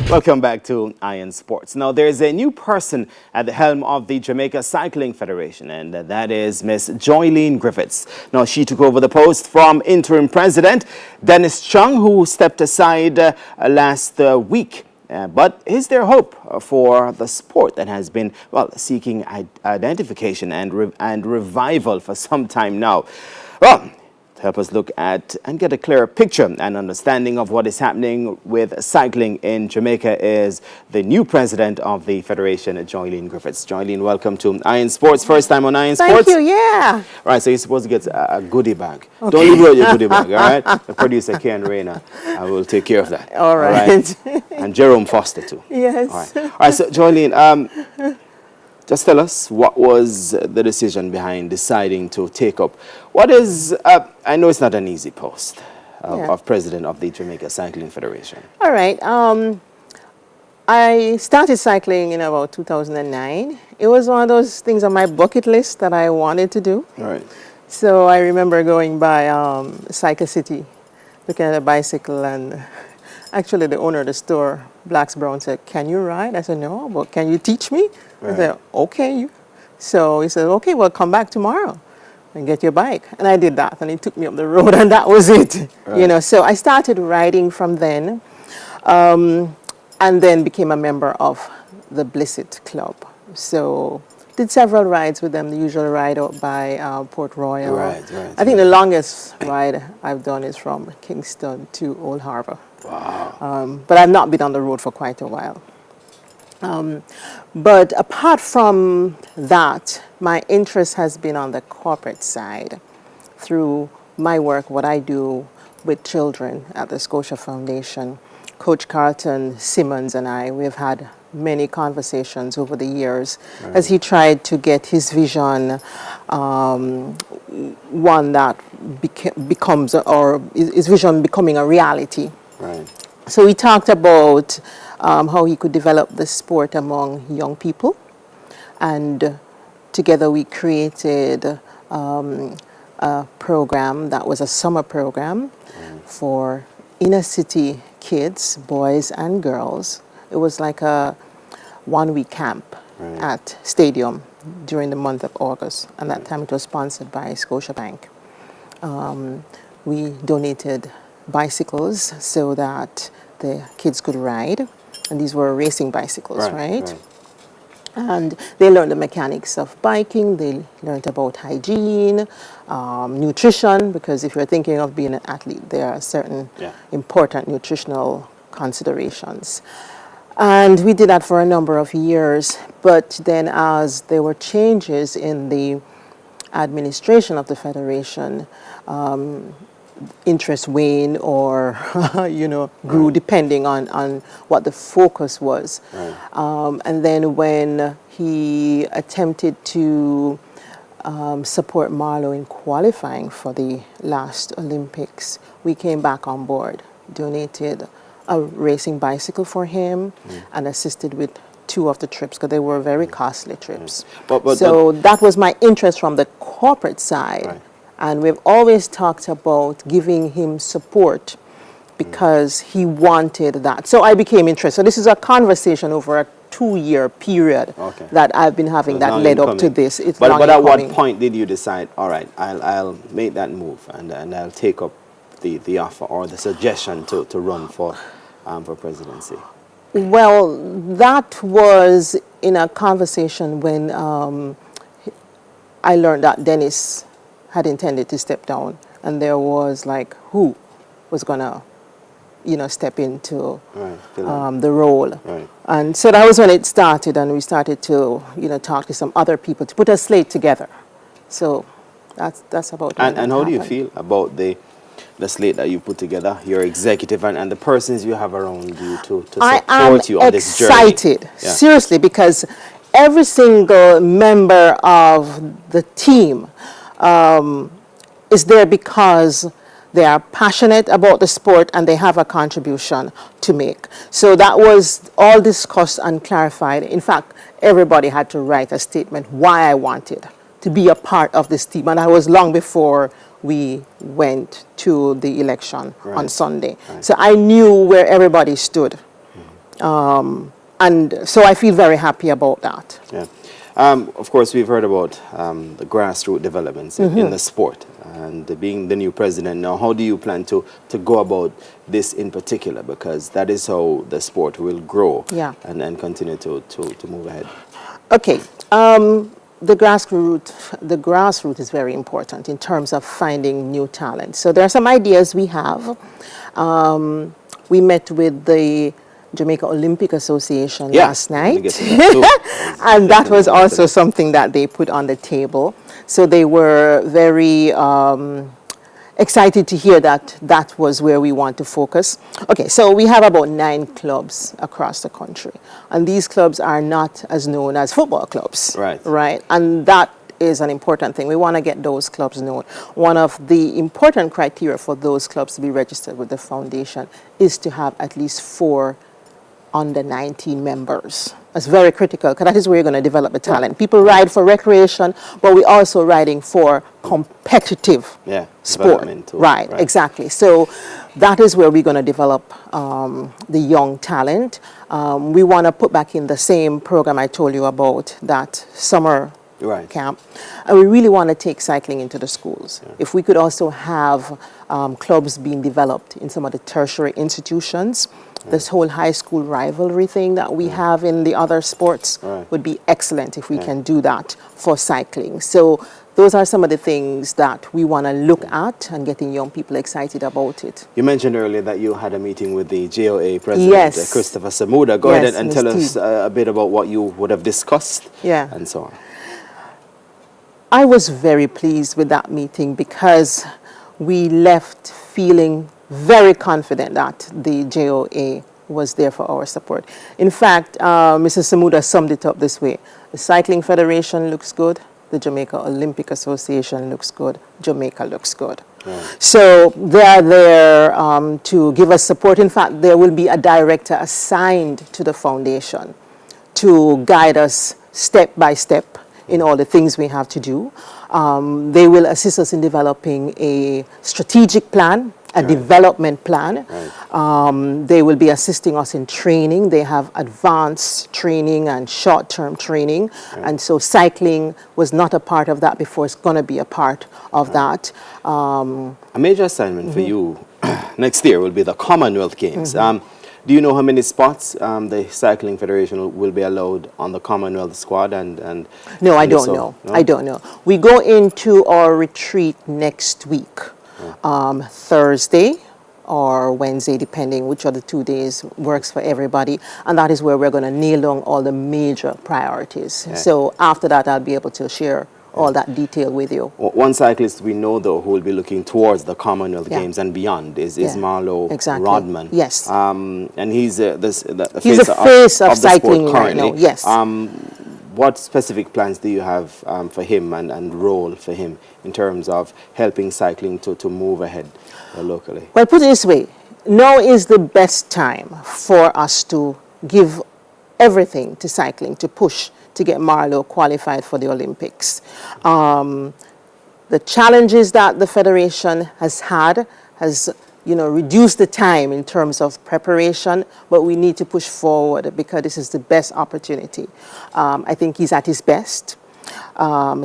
Welcome back to Iron Sports. Now, there's a new person at the helm of the Jamaica Cycling Federation, and that is Miss Joylene Griffiths. Now, she took over the post from interim president Dennis Chung, who stepped aside last week. But is there hope for the sport that has been, well, seeking identification and revival for some time now? Well, to help us look at and get a clearer picture and understanding of what is happening with cycling in Jamaica is the new president of the Federation, Joylene Griffiths. Joylene, welcome to Iron Sports. First time on Iron Sports? Thank you, yeah. All right, so you're supposed to get a goodie bag. Okay. Don't leave out your goodie bag, all right? The producer, Ken Rayner, I will take care of that. All right. And Jerome Foster, too. Yes. All right, so Joylene, just tell us, what was the decision behind deciding to take up what is, I know it's not an easy post of president of the Jamaica Cycling Federation. All right. I started cycling in about 2009. It was one of those things on my bucket list that I wanted to do. All right. So I remember going by Cycle City, looking at a bicycle, and actually the owner of the store, Blacks Brown, said, "Can you ride?" I said, "No, but can you teach me?" Right. I said, "Okay." So he said, "Okay, well, come back tomorrow and get your bike." And I did that, and he took me up the road, and that was it. Right. You know, so I started riding from then, and then became a member of the Blissett Club. So did several rides with them, the usual ride out by Port Royal. Right. I think the longest ride I've done is from Kingston to Old Harbour. Wow. But I've not been on the road for quite a while. But apart from that, my interest has been on the corporate side through my work, what I do with children at the Scotia Foundation. Coach Carlton Simmons and I, we've had many conversations over the years as he tried to get his vision one that becomes, or his vision becoming a reality. Right. So we talked about how he could develop the sport among young people, and together we created a program that was a summer program for inner city kids, boys and girls. It was like a one-week camp at Stadium during the month of August, and that time it was sponsored by Scotiabank. We donated bicycles so that the kids could ride, and these were racing bicycles, right? And they learned the mechanics of biking, they learned about hygiene, nutrition, because if you're thinking of being an athlete, there are certain important nutritional considerations. And we did that for a number of years, but then as there were changes in the administration of the Federation, interest waned or, grew depending on what the focus was. And then when he attempted to support Marlowe in qualifying for the last Olympics, we came back on board, donated a racing bicycle for him and assisted with 2 of the trips because they were very costly trips. So that was my interest from the corporate side. And we've always talked about giving him support because he wanted that. So I became interested. So this is a conversation over a 2-year period that I've been having that led up to this. It's but at what point did you decide, all right, I'll make that move and I'll take up the offer or the suggestion to run for presidency? Well, that was in a conversation when I learned that Dennis had intended to step down, and there was like who was gonna, step into the role. And so that was when it started, and we started to, talk to some other people to put a slate together. So that's about it. And how do you feel about the slate that you put together, your executive and the persons you have around you to support you on this journey? I am excited, seriously, because every single member of the team is there because they are passionate about the sport and they have a contribution to make. So that was all discussed and clarified. In fact, everybody had to write a statement why I wanted to be a part of this team, and that was long before we went to the election on Sunday. So I knew where everybody stood. And so I feel very happy about that. Yeah. Of course, we've heard about the grassroots developments in the sport. And being the new president now, how do you plan to go about this in particular? Because that is how the sport will grow and continue to move ahead. Okay. The grassroots is very important in terms of finding new talent. So there are some ideas we have. We met with the Jamaica Olympic Association last night, and that was also something that they put on the table. So they were very excited to hear that that was where we want to focus. Okay, so we have about 9 clubs across the country, and these clubs are not as known as football clubs. Right, and that is an important thing. We want to get those clubs known. One of the important criteria for those clubs to be registered with the foundation is to have at least 4 under 19 members. That's very critical, because that is where you're going to develop the talent. People ride for recreation, but we're also riding for competitive sport. Right, exactly. So that is where we're going to develop the young talent. We want to put back in the same program I told you about, that summer camp. And we really want to take cycling into the schools. If we could also have clubs being developed in some of the tertiary institutions, this whole high school rivalry thing that we have in the other sports would be excellent if we can do that for cycling. So those are some of the things that we want to look at and getting young people excited about it. You mentioned earlier that you had a meeting with the JOA president, Christopher Samuda. Go ahead and tell us a bit about what you would have discussed and so on. I was very pleased with that meeting because we left feeling very confident that the JOA was there for our support. In fact, Mr. Samuda summed it up this way: the Cycling Federation looks good, the Jamaica Olympic Association looks good, Jamaica looks good. So they are there to give us support. In fact, there will be a director assigned to the foundation to guide us step by step in all the things we have to do. They will assist us in developing a strategic plan, a development plan. They will be assisting us in training. They have advanced training and short-term training. And so cycling was not a part of that before. It's going to be a part of that. A major assignment for you next year will be the Commonwealth Games. Do you know how many spots the Cycling Federation will be allowed on the Commonwealth squad? No, I don't know. No? I don't know. We go into our retreat next week, Thursday or Wednesday, depending which of the 2 days works for everybody. And that is where we're going to nail down all the major priorities. So after that, I'll be able to share all that detail with you. One cyclist we know, though, who will be looking towards the Commonwealth Games and beyond is Marlo Rodman. Yes. And he's the face of cycling right now. Yes. What specific plans do you have for him and role for him in terms of helping cycling to move ahead locally? Well, put it this way. Now is the best time for us to give everything to cycling, to push to get Marlo qualified for the Olympics. The challenges that the Federation has had has reduced the time in terms of preparation, but we need to push forward because this is the best opportunity. I think he's at his best.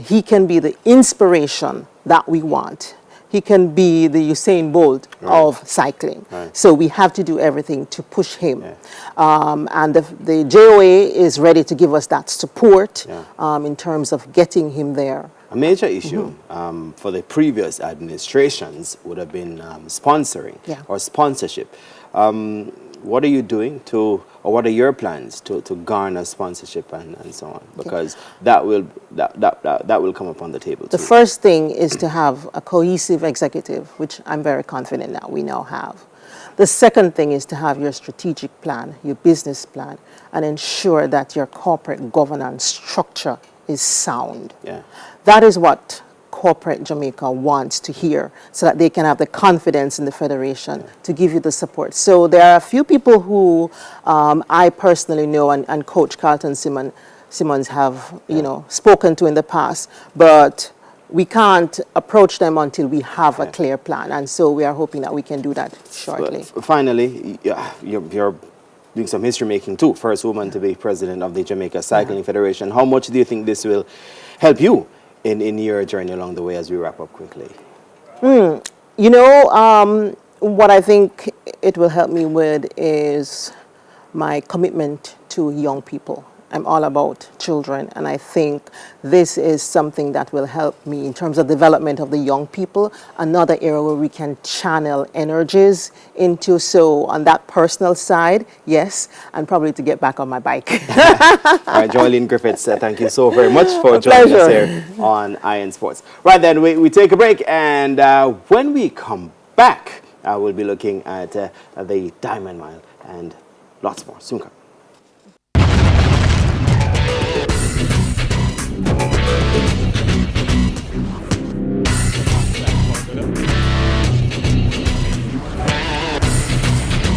He can be the inspiration that we want. He can be the Usain Bolt of cycling. So we have to do everything to push him. And the JOA is ready to give us that support in terms of getting him there. A major issue for the previous administrations would have been sponsoring or sponsorship. What are you doing or what are your plans to garner sponsorship and so on? Because that will come up on the table too. The first thing is to have a cohesive executive, which I'm very confident that we now have. The second thing is to have your strategic plan, your business plan, and ensure that your corporate governance structure is sound. That is what corporate Jamaica wants to hear, so that they can have the confidence in the Federation to give you the support. So there are a few people who I personally know and Coach Carlton Simmons have spoken to in the past, but we can't approach them until we have a clear plan, and so we are hoping that we can do that shortly. But finally, doing some history making too. First woman to be president of the Jamaica Cycling Federation. How much do you think this will help you in your journey along the way as we wrap up quickly? You know, what I think it will help me with is my commitment to young people. I'm all about children, and I think this is something that will help me in terms of development of the young people, another area where we can channel energies into. So on that personal side, yes, and probably to get back on my bike. All right, Joylene Griffiths, thank you so very much for joining us here on Iron Sports. Right then, we take a break, and when we come back, we'll be looking at the Diamond Mile and lots more soon come.